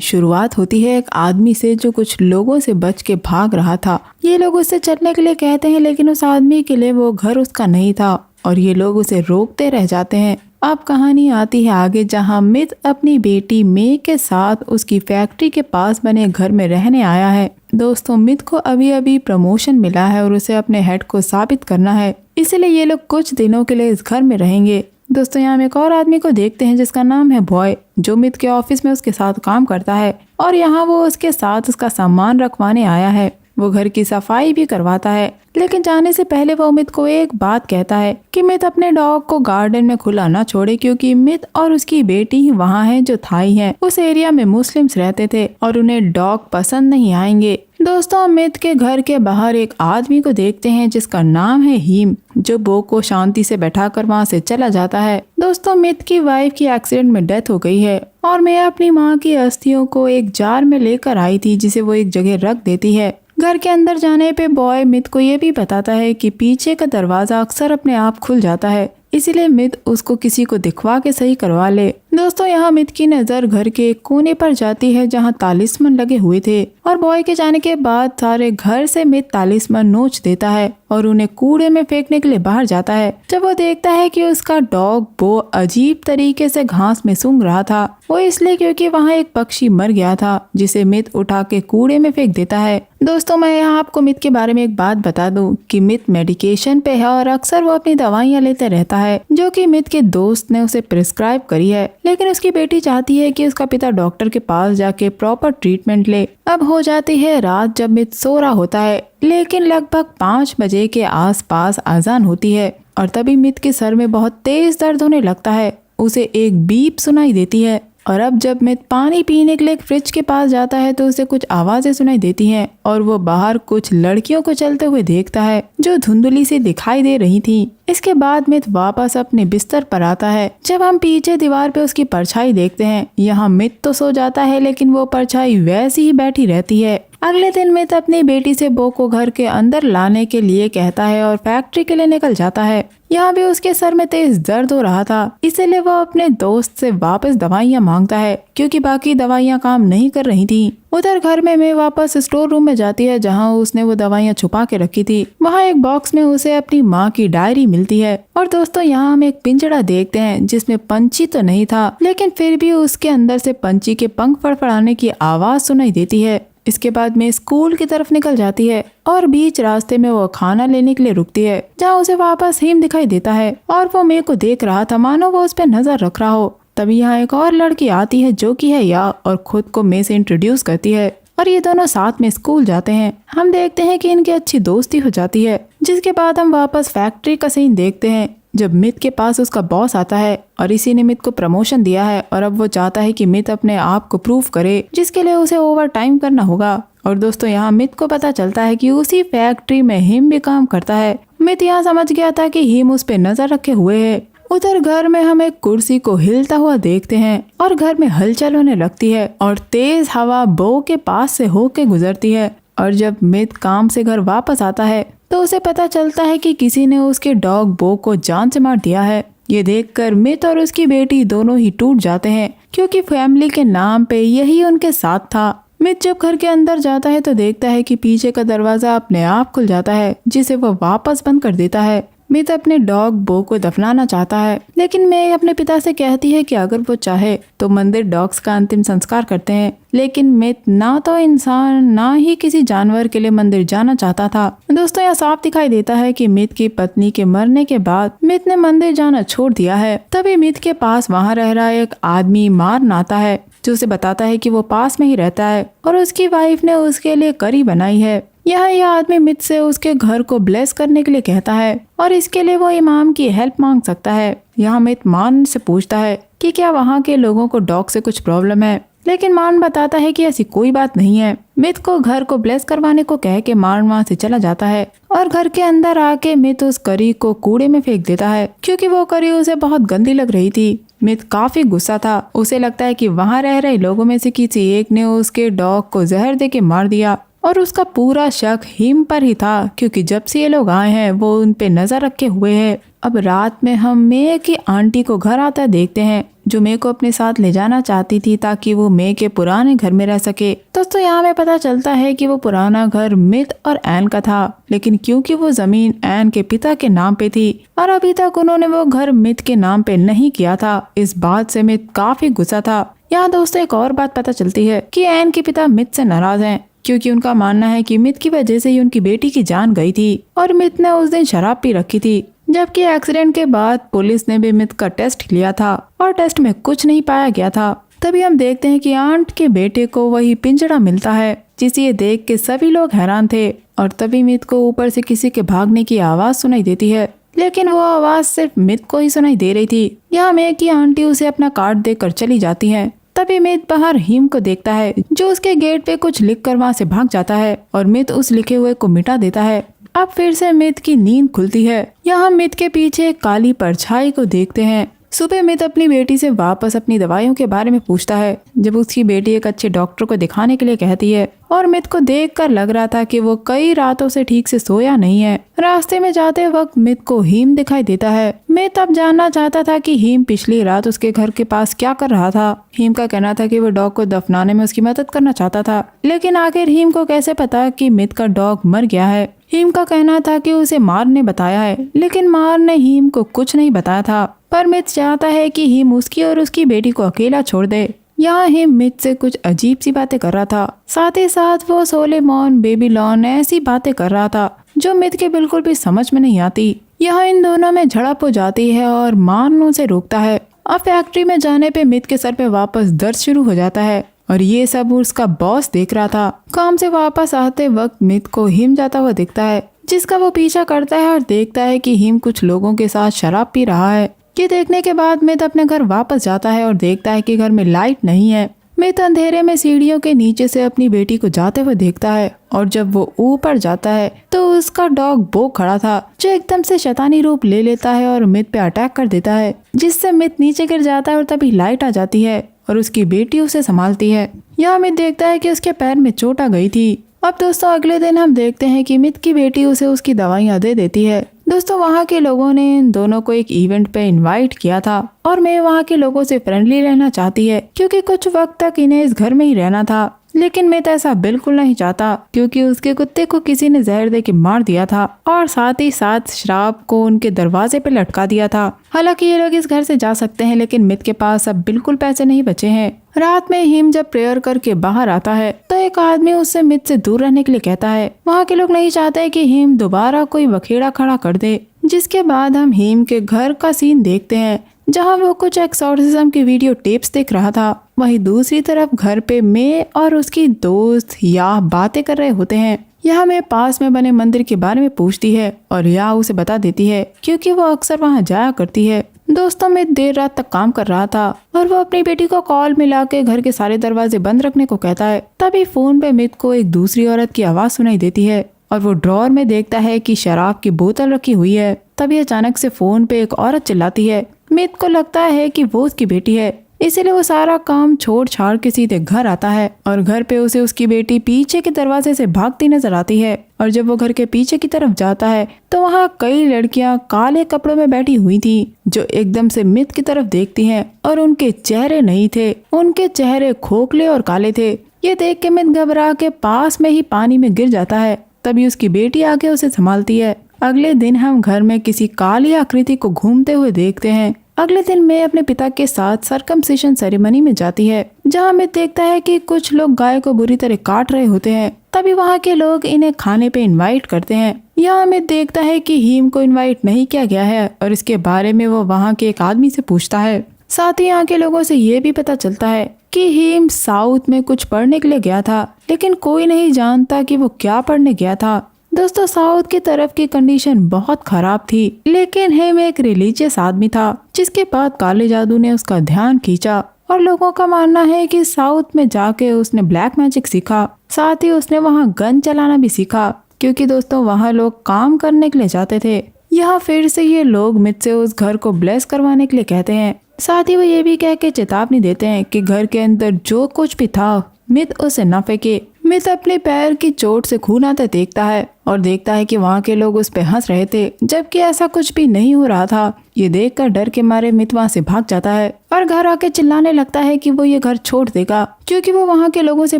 शुरुआत होती है एक आदमी से जो कुछ लोगों से बच के भाग रहा था। ये लोग उससे चलने के लिए कहते हैं, लेकिन उस आदमी के लिए वो घर उसका नहीं था और ये लोग उसे रोकते रह जाते हैं। अब कहानी आती है आगे, जहां मित अपनी बेटी मे के साथ उसकी फैक्ट्री के पास बने घर में रहने आया है। दोस्तों, मित को अभी अभी प्रमोशन मिला है और उसे अपने हेड को साबित करना है, इसलिए ये लोग कुछ दिनों के लिए इस घर में रहेंगे। दोस्तों, यहाँ हम एक और आदमी को देखते हैं जिसका नाम है बॉय, जो मित के ऑफिस में उसके साथ काम करता है और यहाँ वो उसके साथ उसका सामान रखवाने आया है। वो घर की सफाई भी करवाता है, लेकिन जाने से पहले वो मित को एक बात कहता है कि मित अपने डॉग को गार्डन में खुला ना छोड़े, क्योंकि मित और उसकी बेटी ही वहाँ है जो थाई है। उस एरिया में मुस्लिम्स रहते थे और उन्हें डॉग पसंद नहीं आएंगे। दोस्तों, मित के घर के बाहर एक आदमी को देखते हैं जिसका नाम है हीम, जो बो को शांति से बैठाकर वहाँ से चला जाता है। दोस्तों, मित की वाइफ की एक्सीडेंट में डेथ हो गई है और मैं अपनी माँ की अस्थियों को एक जार में लेकर आई थी, जिसे वो एक जगह रख देती है। घर के अंदर जाने पे बॉय मित को ये भी बताता है कि पीछे का दरवाजा अक्सर अपने आप खुल जाता है, इसीलिए मित उसको किसी को दिखवा के सही करवा ले। दोस्तों, यहाँ मित की नजर घर के एक कोने पर जाती है जहाँ तालिस्मन लगे हुए थे और बॉय के जाने के बाद सारे घर से मित तालिस्मन नोच देता है और उन्हें कूड़े में फेंकने के लिए बाहर जाता है। जब वो देखता है कि उसका डॉग बो अजीब तरीके से घास में सूंघ रहा था, वो इसलिए क्योंकि वहाँ एक पक्षी मर गया था जिसे मित उठा के कूड़े में फेंक देता है। दोस्तों, मैं यहाँ आपको मित के बारे में एक बात बता दूं कि मित मेडिकेशन पे है और अक्सर वो अपनी दवाइयाँ लेते रहता है, जो कि मित के दोस्त ने उसे प्रिस्क्राइब करी है। लेकिन उसकी बेटी चाहती है कि उसका पिता डॉक्टर के पास जाके प्रॉपर ट्रीटमेंट ले। अब हो जाती है रात, जब मित सो रहा होता है, लेकिन लगभग 5 बजे के आसपास अजान होती है और तभी मित के सर में बहुत तेज दर्द होने लगता है। उसे एक बीप सुनाई देती है और अब जब मित पानी पीने के लिए फ्रिज के पास जाता है तो उसे कुछ आवाजें सुनाई देती हैं और वो बाहर कुछ लड़कियों को चलते हुए देखता है जो धुंधली सी दिखाई दे रही थी। इसके बाद मित वापस अपने बिस्तर पर आता है। जब हम पीछे दीवार पे उसकी परछाई देखते हैं, यहाँ मित तो सो जाता है लेकिन वो परछाई वैसी ही बैठी रहती है। अगले दिन मित अपनी बेटी से बो को घर के अंदर लाने के लिए कहता है और फैक्ट्री के लिए निकल जाता है। यहाँ भी उसके सर में तेज दर्द हो रहा था, इसलिए वो अपने दोस्त से वापस दवाइयाँ मांगता है क्योंकि बाकी दवाइयाँ काम नहीं कर रही थी। उधर घर में मैं वापस स्टोर रूम में जाती है जहाँ उसने वो दवाइयाँ छुपा के रखी थी। वहाँ एक बॉक्स में उसे अपनी माँ की डायरी मिलती है और दोस्तों, यहाँ हम एक पिंजड़ा देखते हैं जिसमें पंछी तो नहीं था, लेकिन फिर भी उसके अंदर से पंछी के पंख फड़फड़ाने की आवाज सुनाई देती है। इसके बाद में स्कूल की तरफ निकल जाती है और बीच रास्ते में वो खाना लेने के लिए रुकती है, जहाँ उसे वापस हिम दिखाई देता है और वो मे को देख रहा था मानो वो उस पर नजर रख रहा हो। तभी यहाँ एक और लड़की आती है जो कि है या और खुद को मे से इंट्रोड्यूस करती है और ये दोनों साथ में स्कूल जाते हैं। हम देखते हैं कि इनकी अच्छी दोस्ती हो जाती है, जिसके बाद हम वापस फैक्ट्री का सीन देखते हैं जब मित के पास उसका बॉस आता है और इसी ने मित को प्रमोशन दिया है और अब वो चाहता है कि मित अपने आप को प्रूव करे, जिसके लिए उसे ओवर टाइम करना होगा। और दोस्तों, यहाँ मित को पता चलता है कि उसी फैक्ट्री में हिम भी काम करता है। मित यहाँ समझ गया था कि हिम उस पे नजर रखे हुए है। उधर घर में हम एक कुर्सी को हिलता हुआ देखते हैं और घर में हलचल होने लगती है और तेज हवा बो के पास से होके गुजरती है। और जब मित काम से घर वापस आता है तो उसे पता चलता है कि किसी ने उसके डॉग बो को जान से मार दिया है। ये देखकर मित और उसकी बेटी दोनों ही टूट जाते हैं क्योंकि फैमिली के नाम पे यही उनके साथ था। मित जब घर के अंदर जाता है तो देखता है कि पीछे का दरवाजा अपने आप खुल जाता है, जिसे वो वापस बंद कर देता है। मित अपने डॉग बो को दफनाना चाहता है, लेकिन मैं अपने पिता से कहती है कि अगर वो चाहे तो मंदिर डॉग्स का अंतिम संस्कार करते हैं। लेकिन मित ना तो इंसान ना ही किसी जानवर के लिए मंदिर जाना चाहता था। दोस्तों, यह साफ दिखाई देता है कि मित की पत्नी के मरने के बाद मित ने मंदिर जाना छोड़ दिया है। तभी मित के पास वहाँ रह रहा एक आदमी मारन आता है, जो उसे बताता है कि वो पास में ही रहता है और उसकी वाइफ ने उसके लिए करी बनाई है। यह आदमी मित से उसके घर को ब्लेस करने के लिए कहता है और इसके लिए वो इमाम की हेल्प मांग सकता है। यहाँ मित मान से पूछता है कि क्या वहाँ के लोगों को डॉग से कुछ प्रॉब्लम है, लेकिन मान बताता है कि ऐसी कोई बात नहीं है। मित को घर को ब्लेस करवाने को कह के मान वहाँ से चला जाता है और घर के अंदर आके मित उस करी को कूड़े में फेंक देता है क्योंकि वो करी उसे बहुत गंदी लग रही थी। मित काफी गुस्सा था। उसे लगता है कि वहाँ रह रहे लोगों में से किसी एक ने उसके डॉग को जहर दे के मार दिया और उसका पूरा शक हिम पर ही था क्योंकि जब से ये लोग आए हैं वो उन पे नजर रखे हुए है। अब रात में हम मे की आंटी को घर आता देखते हैं, जो मे को अपने साथ ले जाना चाहती थी ताकि वो मे के पुराने घर में रह सके। दोस्तों यहाँ में पता चलता है कि वो पुराना घर मित और एन का था, लेकिन क्योंकि वो जमीन एन के पिता के नाम पे थी और अभी तक उन्होंने वो घर मित के नाम पे नहीं किया था, इस बात से मित काफी गुस्सा था। यहाँ दोस्तों एक और बात पता चलती है कि एन के पिता मित से नाराज हैं, क्योंकि उनका मानना है कि मित की वजह से ही उनकी बेटी की जान गई थी और मित ने उस दिन शराब पी रखी थी। जबकि एक्सीडेंट के बाद पुलिस ने भी मित का टेस्ट लिया था और टेस्ट में कुछ नहीं पाया गया था। तभी हम देखते हैं कि आंट के बेटे को वही पिंजरा मिलता है, जिसे ये देख के सभी लोग हैरान थे। और तभी मित को ऊपर से किसी के भागने की आवाज सुनाई देती है, लेकिन वो आवाज सिर्फ मित को ही सुनाई दे रही थी। यहाँ मे की आंटी उसे अपना कार्ड देकर चली जाती है। तभी मित बाहर हिम को देखता है, जो उसके गेट पे कुछ लिख कर वहाँ से भाग जाता है और मित उस लिखे हुए को मिटा देता है। अब फिर से मित की नींद खुलती है। यहाँ मित के पीछे एक काली परछाई को देखते हैं। सुबह मित अपनी बेटी से वापस अपनी दवाइयों के बारे में पूछता है, जब उसकी बेटी एक अच्छे डॉक्टर को दिखाने के लिए कहती है। और मित को देखकर लग रहा था कि वो कई रातों से ठीक से सोया नहीं है। रास्ते में जाते वक्त मित को हीम दिखाई देता है। मित अब जानना चाहता था कि हीम पिछली रात उसके घर के पास क्या कर रहा था। हीम का कहना था कि वो डॉग को दफनाने में उसकी मदद करना चाहता था, लेकिन आखिर हीम को कैसे पता कि मित का डॉग मर गया है। हीम का कहना था कि उसे मार ने बताया है, लेकिन मार ने हीम को कुछ नहीं बताया था। पर मित चाहता है कि हीम उसकी और उसकी बेटी को अकेला छोड़ दे। यहाँ हीम मित से कुछ अजीब सी बातें कर रहा था। साथ ही साथ वो सोलेमॉन, बेबीलोन ऐसी बातें कर रहा था जो मित के बिल्कुल भी समझ में नहीं आती। यहाँ इन दोनों में झड़प हो जाती है और मान उसे रोकता है। अब फैक्ट्री में जाने पे मित के सर पे वापस दर्द शुरू हो जाता है और ये सब उसका बॉस देख रहा था। काम से वापस आते वक्त मित को हिम जाता हुआ दिखता है, जिसका वो पीछा करता है और देखता है कि हिम कुछ लोगों के साथ शराब पी रहा है। ये देखने के बाद मित अपने घर वापस जाता है और देखता है कि घर में लाइट नहीं है। मित अंधेरे में सीढ़ियों के नीचे से अपनी बेटी को जाते हुए देखता है और जब वो ऊपर जाता है तो उसका डॉग बो खड़ा था, जो एकदम से शैतानी रूप ले लेता है और मित पे अटैक कर देता है, जिससे मित नीचे गिर जाता है और तभी लाइट आ जाती है और उसकी बेटी उसे संभालती है। यहाँ मित देखता है कि उसके पैर में चोट आ गई थी। अब दोस्तों अगले दिन हम देखते हैं कि मित की बेटी उसे उसकी दवाइयाँ दे देती है। दोस्तों वहाँ के लोगों ने इन दोनों को एक इवेंट पे इनवाइट किया था और मैं वहाँ के लोगों से फ्रेंडली रहना चाहती है, क्योंकि कुछ वक्त तक इन्हें इस घर में ही रहना था। लेकिन मित ऐसा बिल्कुल नहीं चाहता, क्योंकि उसके कुत्ते को किसी ने जहर दे के मार दिया था और साथ ही साथ शराब को उनके दरवाजे पे लटका दिया था। हालांकि ये लोग इस घर से जा सकते हैं, लेकिन मित के पास अब बिल्कुल पैसे नहीं बचे हैं। रात में हिम जब प्रेयर करके बाहर आता है तो एक आदमी उससे मित से दूर रहने के लिए कहता है। वहाँ के लोग नहीं चाहते कि हिम दोबारा कोई बखेड़ा खड़ा कर दे। जिसके बाद हम हिम के घर का सीन देखते हैं, जहाँ वो कुछ एक्सॉर्सिज्म की वीडियो टेप्स देख रहा था। वहीं दूसरी तरफ घर पे मे और उसकी दोस्त या बातें कर रहे होते हैं। यहाँ मैं पास में बने मंदिर के बारे में पूछती है और या उसे बता देती है, क्योंकि वो अक्सर वहाँ जाया करती है। दोस्तों में देर रात तक काम कर रहा था और वो अपनी बेटी को कॉल मिला के घर के सारे दरवाजे बंद रखने को कहता है। तभी फोन पे मित को एक दूसरी औरत की आवाज सुनाई देती है और वो ड्रॉर में देखता है कि शराब की बोतल रखी हुई है। तभी अचानक से फोन पे एक औरत चिल्लाती है। मित को लगता है कि वो उसकी बेटी है, इसीलिए वो सारा काम छोड़ छाड़ के सीधे घर आता है और घर पे उसे उसकी बेटी पीछे के दरवाजे से भागती नजर आती है। और जब वो घर के पीछे की तरफ जाता है तो वहाँ कई लड़कियां काले कपड़ों में बैठी हुई थी, जो एकदम से मित की तरफ देखती हैं और उनके चेहरे नहीं थे, उनके चेहरे खोखले और काले थे। ये देख के मित घबरा के पास में ही पानी में गिर जाता है। तभी उसकी बेटी आके उसे संभालती है। अगले दिन हम घर में किसी काली आकृति को घूमते हुए देखते हैं। अगले दिन मैं अपने पिता के साथ सर्कमसिशन सेरेमनी में जाती है, जहाँ मैं देखता है कि कुछ लोग गाय को बुरी तरह काट रहे होते हैं। तभी वहाँ के लोग इन्हें खाने पे इनवाइट करते हैं। यहाँ मैं देखता है कि हीम को इनवाइट नहीं किया गया है और इसके बारे में वो वहाँ के एक आदमी से पूछता है। साथ ही यहाँ के लोगों से ये भी पता चलता है कि हीम साउथ में कुछ पढ़ने के लिए गया था, लेकिन कोई नहीं जानता कि वो क्या पढ़ने गया था। दोस्तों साउथ की तरफ की कंडीशन बहुत खराब थी, लेकिन हिम एक रिलीजियस आदमी था, जिसके बाद काले जादू ने उसका ध्यान खींचा और लोगों का मानना है कि साउथ में जाके उसने ब्लैक मैजिक सीखा। साथ ही उसने वहाँ गन चलाना भी सीखा, क्योंकि दोस्तों वहाँ लोग काम करने के लिए जाते थे। यहाँ फिर से ये लोग मित से उस घर को ब्लेस करवाने के लिए कहते हैं। साथ ही वो ये भी कह के चेतावनी देते हैं कि घर के अंदर जो कुछ भी था मित उसे न फेंके। मित अपने पैर की चोट से खून आते देखता है और देखता है कि वहाँ के लोग उस पे हंस रहे थे, जबकि ऐसा कुछ भी नहीं हो रहा था। ये देखकर डर के मारे मित वहाँ से भाग जाता है और घर आके चिल्लाने लगता है कि वो ये घर छोड़ देगा, क्योंकि वो वहाँ के लोगों से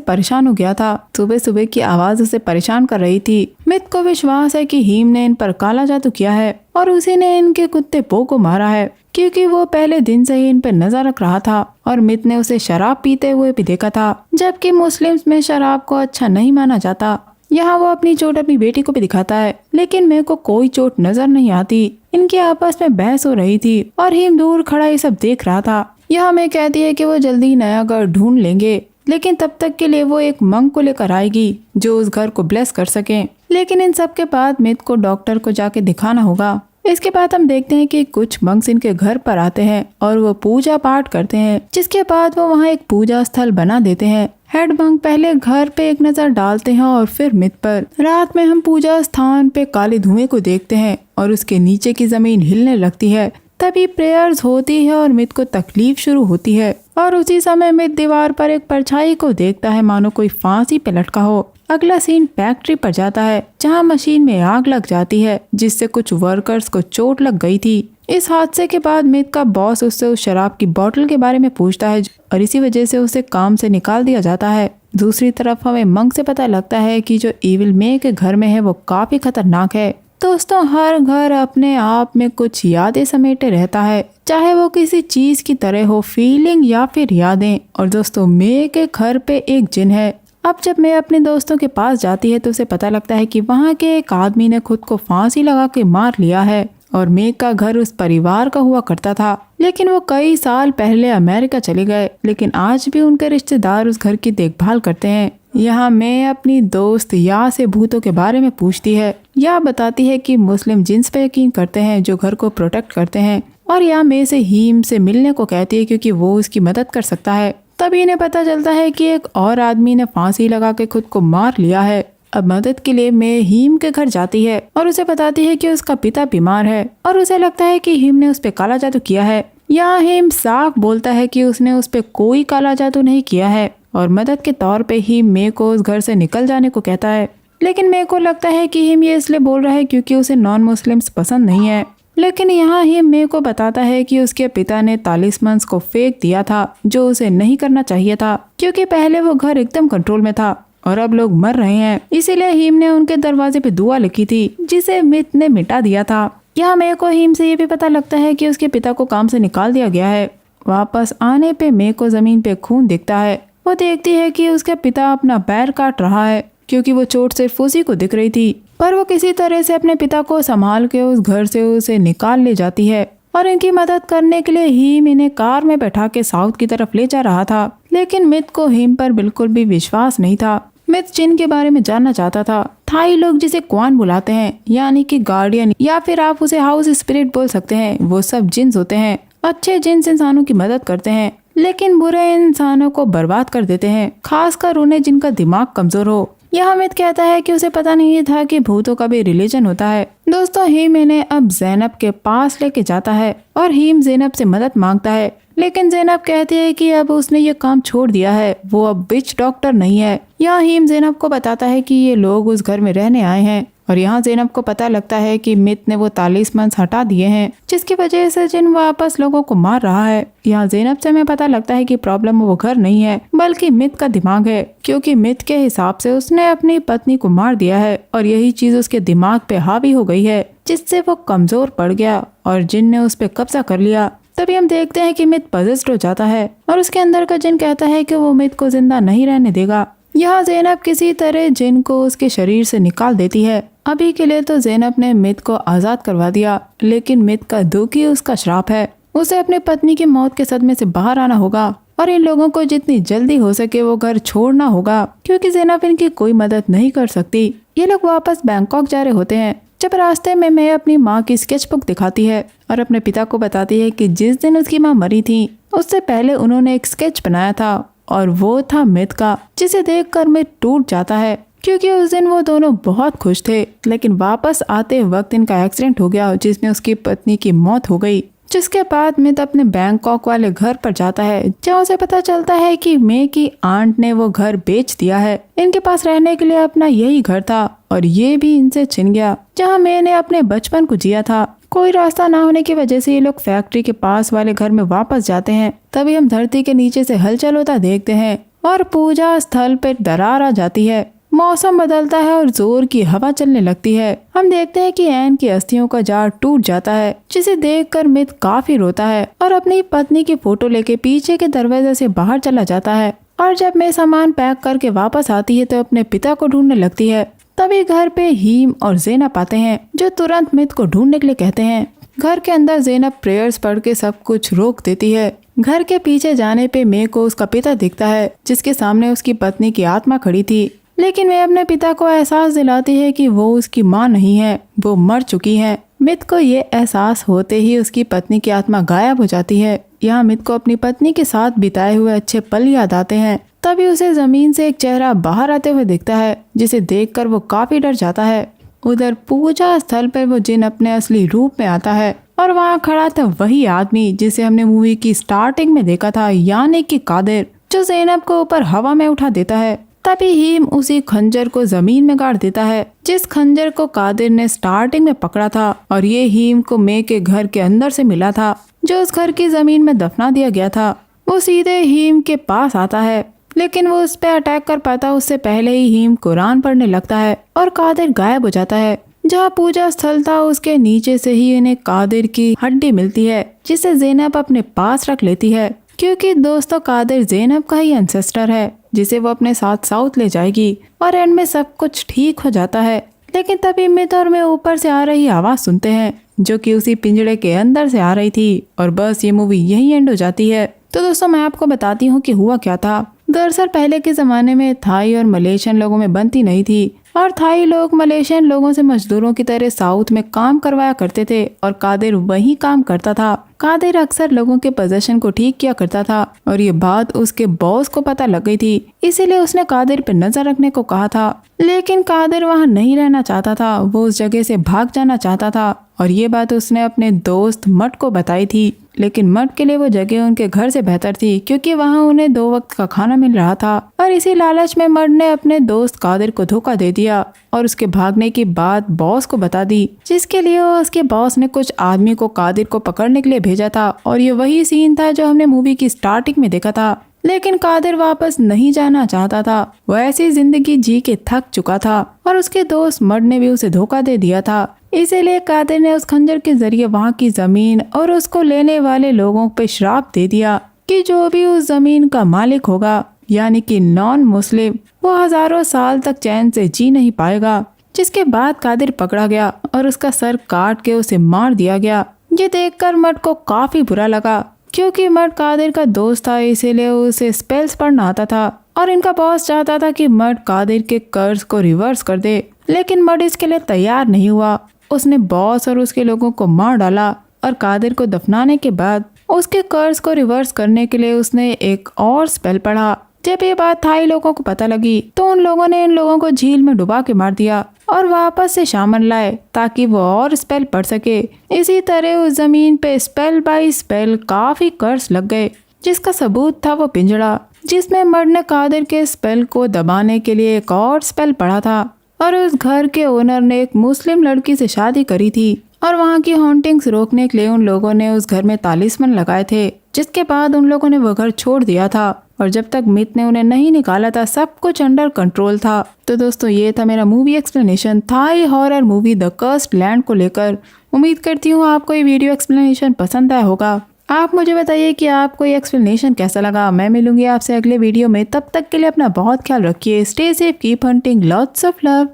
परेशान हो गया था। सुबह सुबह की आवाज उसे परेशान कर रही थी। मित को विश्वास है कि हीम ने इन पर काला जादू किया है और उसी ने इनके कुत्ते पो को मारा है, क्योंकि वो पहले दिन से ही इन पर नजर रख रहा था और मित ने उसे शराब पीते हुए भी देखा था, जबकि मुस्लिम्स में शराब को अच्छा नहीं माना जाता। यहाँ वो अपनी चोट अपनी बेटी को भी दिखाता है, लेकिन मेरे को कोई चोट नजर नहीं आती। इनके आपस में बहस हो रही थी और हिम दूर खड़ा ये सब देख रहा था। यहाँ मैं कहती है कि वो जल्दी नया घर ढूंढ लेंगे, लेकिन तब तक के लिए वो एक मंक को लेकर आएगी जो उस घर को ब्लेस कर सके। लेकिन इन सब के बाद मित को डॉक्टर को जाके दिखाना होगा। इसके बाद हम देखते हैं कि कुछ मंक्स इनके घर पर आते हैं और वो पूजा पाठ करते हैं, जिसके बाद वो वहाँ एक पूजा स्थल बना देते हैं। हेड मंक पहले घर पे एक नजर डालते हैं और फिर मित पर। रात में हम पूजा स्थान पे काले धुएं को देखते हैं और उसके नीचे की जमीन हिलने लगती है। तभी प्रेयर्स होती है और मित को तकलीफ शुरू होती है और उसी समय मित दीवार पर एक परछाई को देखता है, मानो कोई फांसी पे लटका हो। अगला सीन फैक्ट्री पर जाता है, जहां मशीन में आग लग जाती है, जिससे कुछ वर्कर्स को चोट लग गई थी। इस हादसे के बाद मित का बॉस उससे उस शराब की बोतल के बारे में पूछता है और इसी वजह से उसे काम से निकाल दिया जाता है। दूसरी तरफ हमें मंक से पता लगता है कि जो इविल मे के घर में है वो काफी खतरनाक है। दोस्तों, हर घर अपने आप में कुछ यादें समेटे रहता है, चाहे वो किसी चीज की तरह हो, फीलिंग या फिर यादें। और दोस्तों, मे के घर पे एक जिन है। अब जब मैं अपने दोस्तों के पास जाती है तो उसे पता लगता है कि वहाँ के एक आदमी ने खुद को फांसी लगा के मार लिया है और मेघ का घर उस परिवार का हुआ करता था, लेकिन वो कई साल पहले अमेरिका चले गए। लेकिन आज भी उनके रिश्तेदार उस घर की देखभाल करते हैं। यहाँ मैं अपनी दोस्त या से भूतों के बारे में पूछती है। या बताती है कि मुस्लिम जिन्स पे यकीन करते हैं जो घर को प्रोटेक्ट करते हैं, और या मैं से हीम से मिलने को कहती है क्योंकि वो उसकी मदद कर सकता है। तभी इन्हें पता चलता है कि एक और आदमी ने फांसी लगा के खुद को मार लिया है। अब मदद के लिए मैं हीम के घर जाती है और उसे बताती है कि उसका पिता बीमार है और उसे लगता है कि हीम ने उस पे काला जादू किया है। यहाँ हीम साफ बोलता है कि उसने उस पे कोई काला जादू नहीं किया है और मदद के तौर पे हीम मे को उस घर से निकल जाने को कहता है। लेकिन मे को लगता है कि हीम ये इसलिए बोल रहा है क्योंकि उसे नॉन मुस्लिम्स पसंद नहीं है। लेकिन यहाँ हीम मे को बताता है कि उसके पिता ने तालिस्मन्स को फेंक दिया था, जो उसे नहीं करना चाहिए था, क्योंकि पहले वो घर एकदम कंट्रोल में था और अब लोग मर रहे हैं। इसीलिए हीम ने उनके दरवाजे पे दुआ लिखी थी, जिसे मित ने मिटा दिया था। यहाँ मे को हीम से ये भी पता लगता है कि उसके पिता को काम से निकाल दिया गया है। वापस आने पे मे को जमीन पे खून दिखता है। वो देखती है कि उसका पिता अपना पैर काट रहा है, क्योंकि वो चोट सिर्फ उसी को दिख रही थी। पर वो किसी तरह से अपने पिता को संभाल के उस घर से उसे निकाल ले जाती है और इनकी मदद करने के लिए हीम इन्हें कार में बैठा के साउथ की तरफ ले जा रहा था। लेकिन मित को हीम पर बिल्कुल भी विश्वास नहीं था। मित जिन के बारे में जानना चाहता था। थाई लोग जिसे क्वान बुलाते हैं, यानी कि गार्डियन, या फिर आप उसे हाउस स्पिरिट बोल सकते हैं, वो सब जिन्स होते हैं। अच्छे जिन्स इंसानों की मदद करते हैं, लेकिन बुरे इंसानों को बर्बाद कर देते हैं, खासकर उन्हें जिनका दिमाग कमजोर हो। यह मित कहता है कि उसे पता नहीं था कि भूतों का भी रिलीजन होता है। दोस्तों, हीम इन्हें अब जैनब के पास लेके जाता है और हीम जैनब से मदद मांगता है, लेकिन जैनब कहती है कि अब उसने ये काम छोड़ दिया है, वो अब विच डॉक्टर नहीं है। यहाँ हीम जैनब को बताता है कि ये लोग उस घर में रहने आए हैं और यहाँ जैनब को पता लगता है कि मित ने वो तालिस्मन्स हटा दिए हैं, जिसकी वजह से जिन वापस लोगों को मार रहा है। यहाँ जैनब से हमें पता लगता है कि प्रॉब्लम वो घर नहीं है, बल्कि मित का दिमाग है, क्योंकि मित के हिसाब से उसने अपनी पत्नी को मार दिया है और यही चीज उसके दिमाग पे हावी हो गई है, जिससे वो कमजोर पड़ गया और जिन ने उस पे कब्जा कर लिया। तभी हम देखते हैं कि मित पजेस्ड हो जाता है और उसके अंदर का जिन कहता है कि वो मित को जिंदा नहीं रहने देगा। यहाँ जैनब किसी तरह जिन को उसके शरीर से निकाल देती है। अभी के लिए तो जैनब ने मित को आजाद करवा दिया, लेकिन मित का दुख ही उसका श्राप है। उसे अपनी पत्नी की मौत के सदमे से बाहर आना होगा और इन लोगों को जितनी जल्दी हो सके वो घर छोड़ना होगा, क्योंकि जैनब इनकी कोई मदद नहीं कर सकती। ये लोग वापस बैंकॉक जा रहे होते हैं, जब रास्ते में मैं अपनी माँ की स्केच बुक दिखाती है और अपने पिता को बताती है कि जिस दिन उसकी माँ मरी थी उससे पहले उन्होंने एक स्केच बनाया था और वो था मित का, जिसे देखकर मित टूट जाता है, क्योंकि उस दिन वो दोनों बहुत खुश थे। लेकिन वापस आते वक्त इनका एक्सीडेंट हो गया, जिसमें उसकी पत्नी की मौत हो गई। जिसके बाद मित अपने बैंकॉक वाले घर पर जाता है, जहाँ उसे पता चलता है कि मे की आंट ने वो घर बेच दिया है। इनके पास रहने के लिए अपना यही घर था और ये भी इनसे छिन गया, जहाँ मे ने अपने बचपन को जिया था। कोई रास्ता ना होने की वजह से ये लोग फैक्ट्री के पास वाले घर में वापस जाते हैं। तभी हम धरती के नीचे से हलचल होता देखते हैं और पूजा स्थल पर दरार आ जाती है। मौसम बदलता है और जोर की हवा चलने लगती है। हम देखते हैं कि एन की अस्थियों का जार टूट जाता है, जिसे देखकर मित काफी रोता है और अपनी पत्नी की फोटो लेके पीछे के दरवाजे से बाहर चला जाता है। और जब मैं सामान पैक करके वापस आती है तो अपने पिता को ढूंढने लगती है। तभी घर पे हीम और ज़ेनब आते हैं, जो तुरंत मित को ढूंढने के लिए कहते हैं। घर के अंदर ज़ेनब प्रेयर्स पढ़ के सब कुछ रोक देती है। घर के पीछे जाने पे मे को उसका पिता दिखता है, जिसके सामने उसकी पत्नी की आत्मा खड़ी थी। लेकिन वे अपने पिता को एहसास दिलाती है कि वो उसकी माँ नहीं है, वो मर चुकी है। मित को ये एहसास होते ही उसकी पत्नी की आत्मा गायब हो जाती है। यहाँ मित को अपनी पत्नी के साथ बिताए हुए अच्छे पल याद आते हैं। तभी उसे जमीन से एक चेहरा बाहर आते हुए दिखता है, जिसे देखकर वो काफी डर जाता है। उधर पूजा स्थल पर वो जिन अपने असली रूप में आता है और वहाँ खड़ा था वही आदमी जिसे हमने मूवी की स्टार्टिंग में देखा था, यानी कि कादिर, जो ज़ेनब को ऊपर हवा में उठा देता है। तभी हीम उसी खंजर को जमीन में गाड़ देता है, जिस खंजर को कादिर ने स्टार्टिंग में पकड़ा था और ये हीम को मे के घर के अंदर से मिला था, जो उस घर की जमीन में दफना दिया गया था। वो सीधे हीम के पास आता है, लेकिन वो उस पर अटैक कर पाता उससे पहले ही हीम कुरान पढ़ने लगता है और कादिर गायब हो जाता है। जहाँ पूजा स्थल था उसके नीचे से ही इन्हें कादिर की हड्डी मिलती है, जिसे ज़ेनब अपने पास रख लेती है, क्योंकि दोस्तों कादिर ज़ेनब का ही एंसेस्टर है, जिसे वो अपने साथ साउथ ले जाएगी। और एंड में सब कुछ ठीक हो जाता है। लेकिन तभी मित और मैं ऊपर से आ रही आवाज सुनते हैं, जो कि उसी पिंजड़े के अंदर से आ रही थी। और बस ये मूवी यही एंड हो जाती है। तो दोस्तों मैं आपको बताती हूँ कि हुआ क्या था। दरअसल पहले के ज़माने में थाई और मलेशियन लोगों में बनती नहीं थी, और थाई लोग मलेशियन लोगों से मजदूरों की तरह साउथ में काम करवाया करते थे और कादिर वही काम करता था। कादिर अक्सर लोगों के पोजीशन को ठीक किया करता था और ये बात उसके बॉस को पता लग गई थी, इसीलिए उसने कादिर पे नजर रखने को कहा था। लेकिन कादिर वहाँ नहीं रहना चाहता था, वो उस जगह से भाग जाना चाहता था और ये बात उसने अपने दोस्त मट को बताई थी। लेकिन मट के लिए वो जगह उनके घर से बेहतर थी, क्योंकि वहाँ उन्हें 2 वक्त का खाना मिल रहा था। और इसी लालच में मट ने अपने दोस्त कादिर को धोखा दे दिया और उसके भागने की बात बॉस को बता दी, जिसके लिए उसके बॉस ने कुछ आदमी को कादिर को पकड़ने के लिए भेजा था। और ये वही सीन था जो हमने मूवी की स्टार्टिंग में देखा था। लेकिन कादिर वापस नहीं जाना चाहता था, वो ऐसी जिंदगी जी के थक चुका था और उसके दोस्त मड ने भी उसे धोखा दे दिया था। इसीलिए कादिर ने उस खंजर के जरिए वहाँ की जमीन और उसको लेने वाले लोगों पे श्राप दे दिया कि जो भी उस जमीन का मालिक होगा, यानी कि नॉन मुस्लिम, वो हजारों साल तक चैन से जी नहीं पाएगा। जिसके बाद कादिर पकड़ा गया और उसका सर काट के उसे मार दिया गया। ये देखकर मड को काफी बुरा लगा, क्योंकि मड कादिर का दोस्त था, इसीलिए उसे स्पेल्स पढ़ना आता था और इनका बॉस चाहता था कि मड कादिर के कर्ज को रिवर्स कर दे। लेकिन मड इसके लिए तैयार नहीं हुआ। उसने बॉस और उसके लोगों को मार डाला और कादिर को दफनाने के बाद उसके कर्ज को रिवर्स करने के लिए उसने एक और स्पेल पढ़ा। जब ये बात थाई लोगों को पता लगी तो उन लोगों ने इन लोगों को झील में डुबा के मार दिया और वापस से शामन लाए ताकि वो और स्पेल पढ़ सके। इसी तरह उस जमीन पे स्पेल बाय स्पेल काफी कर्ज लग गए, जिसका सबूत था वो पिंजड़ा, जिसमें मड ने कादिर के स्पेल को दबाने के लिए एक और स्पेल पढ़ा था। और उस घर के ओनर ने एक मुस्लिम लड़की से शादी करी थी और वहाँ की हॉन्टिंग्स रोकने के लिए उन लोगों ने उस घर में तालिस्मन लगाए थे, जिसके बाद उन लोगों ने वो घर छोड़ दिया था। और जब तक मित ने उन्हें नहीं निकाला था सब कुछ अंडर कंट्रोल था। तो दोस्तों ये था मेरा movie explanation Thai horror movie the Cursed Land को लेकर। उम्मीद करती हूँ आपको ये वीडियो एक्सप्लेनेशन पसंद आया होगा। आप मुझे बताइए कि आपको ये एक्सप्लेनेशन कैसा लगा। मैं मिलूंगी आपसे अगले वीडियो में, तब तक के लिए अपना बहुत ख्याल रखिए। Stay safe, keep hunting, lots of love.